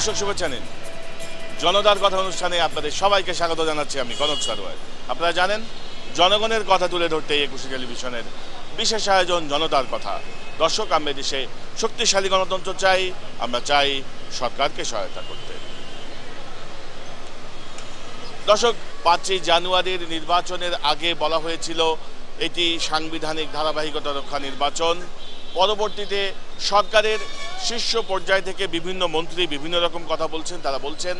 দর্শক শুভেচ্ছা নিন। জনতার কথা অনুষ্ঠানে আপনাদের সবাইকে স্বাগত জানাচ্ছি আমি কনক সারোয়ার। আপনারা জানেন জনগণের কথা তুলে ধরতে একুশে টেলিভিশনের বিশেষ আয়োজন জনতার কথা। দর্শক, আমরা দেশে শক্তিশালী গণতন্ত্র চাই, আমরা চাই সরকারকে সহায়তা করতে। দর্শক, 5ই জানুয়ারির নির্বাচনের আগে বলা হয়েছিল এটি সাংবিধানিক ধারাবাহিকতা রক্ষা নির্বাচন। পরবর্তীতে সরকারের শীর্ষ পর্যায় থেকে বিভিন্ন মন্ত্রী বিভিন্ন রকম কথা বলছেন। তারা বলছেন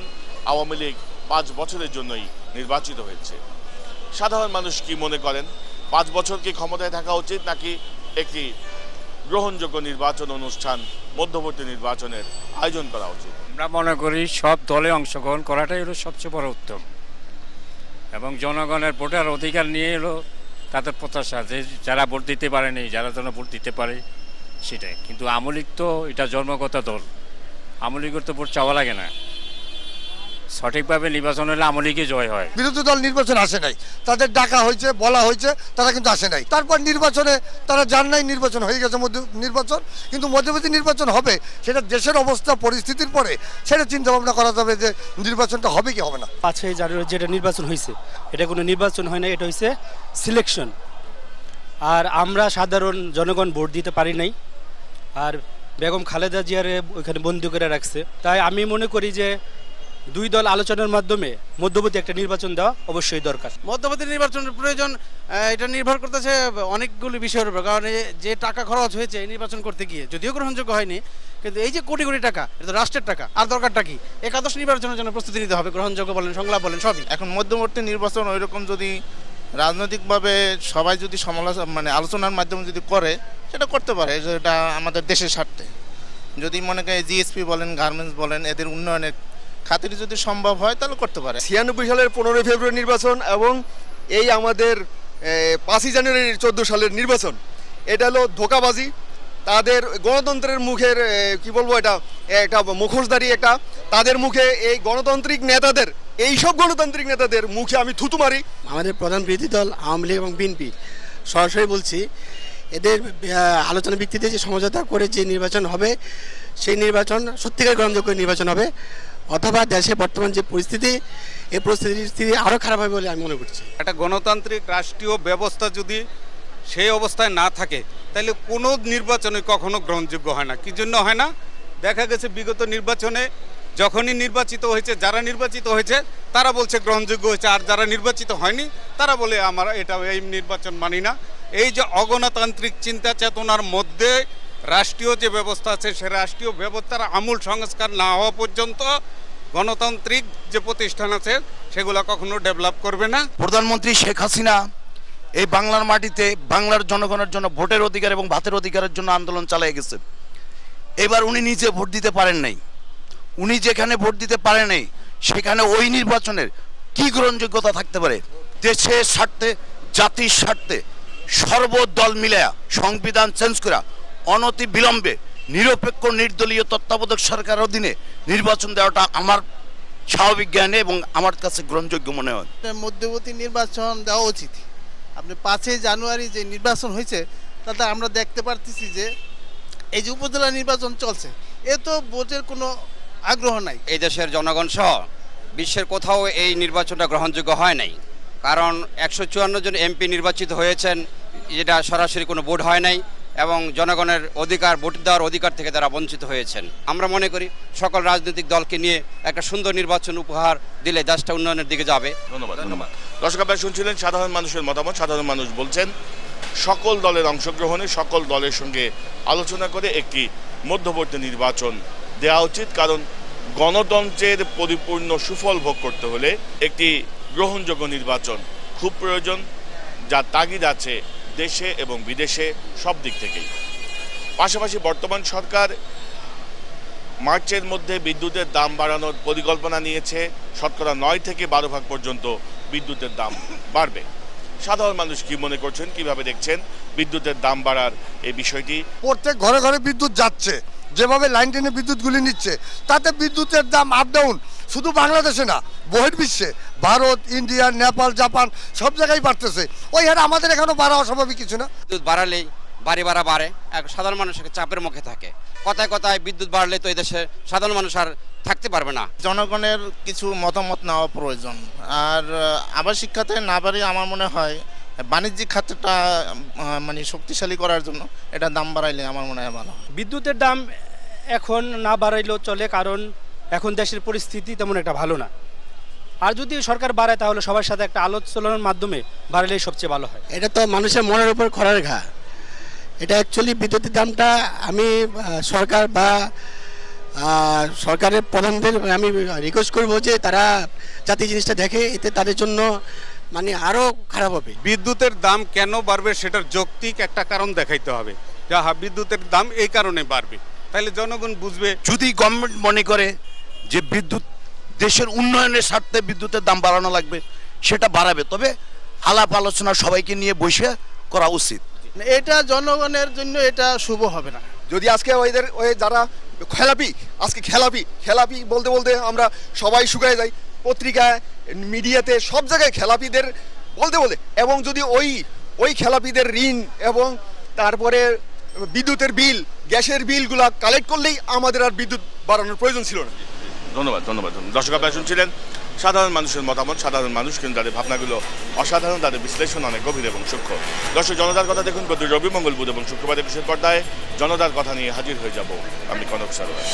আওয়ামী লীগ 5 বছরের জন্যই নির্বাচিত হয়েছে। সাধারণ মানুষ কি মনে করেন? 5 বছর কি ক্ষমতায় থাকা উচিত, নাকি একটি গ্রহণযোগ্য নির্বাচন অনুষ্ঠান মধ্যবর্তী নির্বাচনের আয়োজন করা উচিত? আমরা মনে করি সব দলে অংশগ্রহণ করাটাই হলো সবচেয়ে বড় উত্তম, এবং জনগণের ভোটার অধিকার নিয়ে এলো তাদের প্রত্যাশা যে যারা ভোট দিতে পারেনি যারা যেন ভোট দিতে পারে সেটাই। কিন্তু আওয়ামী লীগ তো এটা জন্মগত দল, আওয়ামী লীগের তো ভোট চাওয়া লাগে না। সঠিকভাবে নির্বাচন হলে আওয়ামী লীগই জয় হয়। বিরোধী দল নির্বাচন আসে নাই, তাদের ডাকা হয়েছে, বলা হয়েছে, তারা কিন্তু আসে নাই। তারপর নির্বাচনে তারা যান নাই, নির্বাচন হয়ে গেছে নির্বাচন, কিন্তু মধ্যবর্তী নির্বাচন হবে সেটা দেশের অবস্থা পরিস্থিতির পরে সেটা চিন্তা ভাবনা করা যাবে যে নির্বাচনটা হবে কি হবে না। 5ই জানুয়ারি যেটা নির্বাচন হয়েছে এটা কোনো নির্বাচন হয় না, এটা হয়েছে সিলেকশন। আর আমরা সাধারণ জনগণ ভোট দিতে পারি নাই, আর বেগম খালেদা জিয়ারে ওইখানে বন্দী করে রাখছে। তাই আমি মনে করি যে দুই দল আলোচনার মাধ্যমে মধ্যবর্তী একটা নির্বাচন দেওয়া অবশ্যই দরকার। মধ্যবর্তী নির্বাচনের প্রয়োজন, এটা নির্ভর করতেছে অনেকগুলি বিষয়ের উপর। কারণ যে টাকা খরচ হয়েছে এই নির্বাচন করতে গিয়ে, যদিও গ্রহণযোগ্য হয়নি, কিন্তু এই যে কোটি কোটি টাকা, এটা তো রাষ্ট্রের টাকা। আর দরকারটা কি? একাদশ নির্বাচনের জন্য প্রস্তুতি নিতে হবে, গ্রহণযোগ্য বলেন, সংলাপ বলেন, সবই। এখন মধ্যবর্তী নির্বাচন ওইরকম যদি রাজনৈতিকভাবে সবাই যদি সমালোচনা আলোচনার মাধ্যমে যদি করে, সেটা করতে পারে, যেটা আমাদের দেশের স্বার্থে। যদি মনে করে জিএসপি বলেন, গার্মেন্টস বলেন, এদের উন্নয়নের খাতিরে যদি সম্ভব হয় তাহলে করতে পারে। 96 সালের 15 ফেব্রুয়ারি নির্বাচন এবং এই আমাদের 5ই জানুয়ারি 14 সালের নির্বাচন, এটা হলো ধোঁকাবাজি। তাদের গণতন্ত্রের মুখের কি বলবো, এটা একটা মুখোশধারী, একটা তাদের মুখে এই গণতান্ত্রিক নেতাদের, এইসব গণতান্ত্রিক নেতাদের মুখে আমি থুতু মারি। আমাদের প্রধান বিরোধী দল আওয়ামী লীগ এবং বিএনপি সরাসরি বলছি, এদের আলোচনা ভিত্তিতে যে সমঝোতা করে যে নির্বাচন হবে সেই নির্বাচন সত্যিকার গ্রহণযোগ্য নির্বাচন হবে, অথবা দেশে বর্তমান যে পরিস্থিতি, এই পরিস্থিতি আরও খারাপ হবে বলে আমি মনে করছি। একটা গণতান্ত্রিক রাষ্ট্রীয় ব্যবস্থা যদি সেই অবস্থায় না থাকে তাহলে কোনো নির্বাচনে কখনো গ্রহণযোগ্য হয় না। কি জন্য হয় না? দেখা গেছে বিগত নির্বাচনে যখনই নির্বাচিত হয়েছে, যারা নির্বাচিত হয়েছে তারা বলছে গ্রহণযোগ্য হয়েছে, আর যারা নির্বাচিত হয়নি তারা বলে আমরা এটা এই নির্বাচন মানি না। এই যে অগণতান্ত্রিক চিন্তা চেতনার মধ্যে রাষ্ট্রীয় যে ব্যবস্থা আছে, সে রাষ্ট্রীয় ব্যবস্থার আমূল সংস্কার না হওয়া পর্যন্ত গণতান্ত্রিক যে প্রতিষ্ঠান আছে সেগুলো কখনো ডেভেলপ করবে না। প্রধানমন্ত্রী শেখ হাসিনা এই বাংলার মাটিতে বাংলার জনগণের জন্য ভোটের অধিকার এবং ভাতের অধিকারের জন্য আন্দোলন চালিয়ে গেছে। এবার উনি নিজে ভোট দিতে পারেন নাই। উনি যেখানে ভোট দিতে পারেন নাই সেখানে ওই নির্বাচনের কি গ্রহণযোগ্যতা থাকতে পারে? দেশের স্বার্থে, জাতির স্বার্থে সর্বদল মিলে সংবিধান চেঞ্জ করা, অনতি বিলম্বে নিরপেক্ষ নির্দলীয় তত্ত্বাবধায়ক সরকারের অধীনে নির্বাচন দেওয়াটা আমার স্বাভাবিক জ্ঞানে এবং আমার কাছে গ্রহণযোগ্য মনে হয়। মধ্যবর্তী নির্বাচন দেওয়া উচিত। আপনি 5ই জানুয়ারি যে নির্বাচন হয়েছে তাতে আমরা দেখতে পারতেছি যে এই যে উপজেলা নির্বাচন চলছে, এ তো ভোটের কোনো আগ্রহ নাই। এই দেশের জনগণ সহ বিশ্বের কোথাও এই নির্বাচনটা গ্রহণযোগ্য হয় নাই। কারণ 154 জন এমপি নির্বাচিত হয়েছেন, যেটা সরাসরি কোনো ভোট হয় নাই, এবং জনগণের অধিকার, ভোট দেওয়ার অধিকার থেকে তারা বঞ্চিত হয়েছেন। আমরা মনে করি সকল রাজনৈতিক দলকে নিয়ে একটা সুন্দর নির্বাচন উপহার দিলে দেশটা উন্নয়নের দিকে যাবে। ধন্যবাদ। দর্শক, আপনারা শুনছিলেন সাধারণ মানুষের মতামত। সাধারণ মানুষ বলছেন সকল দলের অংশগ্রহণে, সকল দলের সঙ্গে আলোচনা করে একটি মধ্যবর্তী নির্বাচন দেওয়া উচিত। কারণ গণতন্ত্রের পরিপূর্ণ সুফল ভোগ করতে হলে একটি গ্রহণযোগ্য নির্বাচন খুব প্রয়োজন, যার তাগিদ আছে দেশে এবং বিদেশে সব দিক থেকেই। পাশাপাশি বর্তমান সরকার মার্চের মধ্যে বিদ্যুতের দাম বাড়ানোর পরিকল্পনা নিয়েছে। শতকরা 9 থেকে 12 ভাগ পর্যন্ত বিদ্যুতের দাম বাড়বে। সাধারণ মানুষ কি মনে করছেন, কিভাবে দেখছেন বিদ্যুতের দাম বাড়ার এই বিষয়টি? প্রত্যেক ঘরে ঘরে বিদ্যুৎ যাচ্ছে, যেভাবে লাইন টেনে বিদ্যুৎগুলি নিচ্ছে তাতে বিদ্যুতের দাম আপ ডাউন শুধু বাংলাদেশে না, বহির্বিশ্বে ভারত, ইন্ডিয়া, নেপাল, জাপান সব জায়গায় বাড়তেছে। ওই হারে আমাদের এখানেও বাড়া অস্বাভাবিক কিছু না। বিদ্যুৎ বাড়ালেই বাড়ি ভাড়া বাড়ে, সাধারণ মানুষ চাপের মুখে থাকে। কথায় কথায় বিদ্যুৎ বাড়লে তো এই দেশে সাধারণ মানুষ আর থাকতে পারবে না। জনগণের কিছু মতামত নেওয়া প্রয়োজন। আর আবাসিক খাতে না পারি আমার মনে হয় বাণিজ্যিক খাতটা মানে শক্তিশালী করার জন্য এটা দাম বাড়াইলে আমার মনে হয় ভালো হয়। বিদ্যুতের দাম এখন না বাড়াইলেও চলে, কারণ এখন দেশের পরিস্থিতি তেমন একটা ভালো না। আর যদি সরকার বাড়ায় তাহলে সবার সাথে একটা আলোচনার মাধ্যমে বাড়ালেই সবচেয়ে ভালো হয়। এটা তো মানুষের মনের উপর খড়ের ঘা। এটা অ্যাকচুয়ালি বিদ্যুতের দামটা আমি সরকার বা সরকারের প্রধানদের আমি রিকোয়েস্ট করব যে তারা যাতে জিনিসটা দেখে, এতে তাদের জন্য মানে আরও খারাপ হবে। বিদ্যুতের দাম কেন বাড়বে সেটার যৌক্তিক একটা কারণ দেখাইতে হবে, যা বিদ্যুতের দাম এই কারণে বাড়বে, তাহলে জনগণ বুঝবে। যদি গভর্নমেন্ট মনে করে যে বিদ্যুৎ দেশের উন্নয়নের স্বার্থে বিদ্যুতের দাম বাড়ানো লাগবে, সেটা বাড়াবে, তবে আলাপ আলোচনা সবাইকে নিয়ে বসে করা উচিত। এটা জনগণের জন্য এটা শুভ হবে না। যদি আজকে ওই যারা আজকে খেলাপি বলতে বলতে আমরা সবাই শুকায় যাই, পত্রিকায় মিডিয়াতে সব জায়গায় খেলাপিদের বলতে এবং যদি ওই খেলাপিদের ঋণ এবং তারপরে বিদ্যুতের বিল, গ্যাসের বিলগুলা কালেক্ট করলেই আমাদের আর বিদ্যুৎ বাড়ানোর প্রয়োজন ছিল না। ধন্যবাদ। দর্শক আপনারা শুনছিলেন সাধারণ মানুষের মতামত। সাধারণ মানুষ কিন্তু তাদের ভাবনাগুলো অসাধারণ, তাদের বিশ্লেষণ অনেক গভীর এবং সূক্ষ্ম। দর্শক, জনতার কথা দেখুন প্রতি রবি, মঙ্গল, বুধ এবং শুক্রবার একুশের পর্দায়। জনতার কথা নিয়ে হাজির হয়ে যাব আমি কনক সরোয়ার।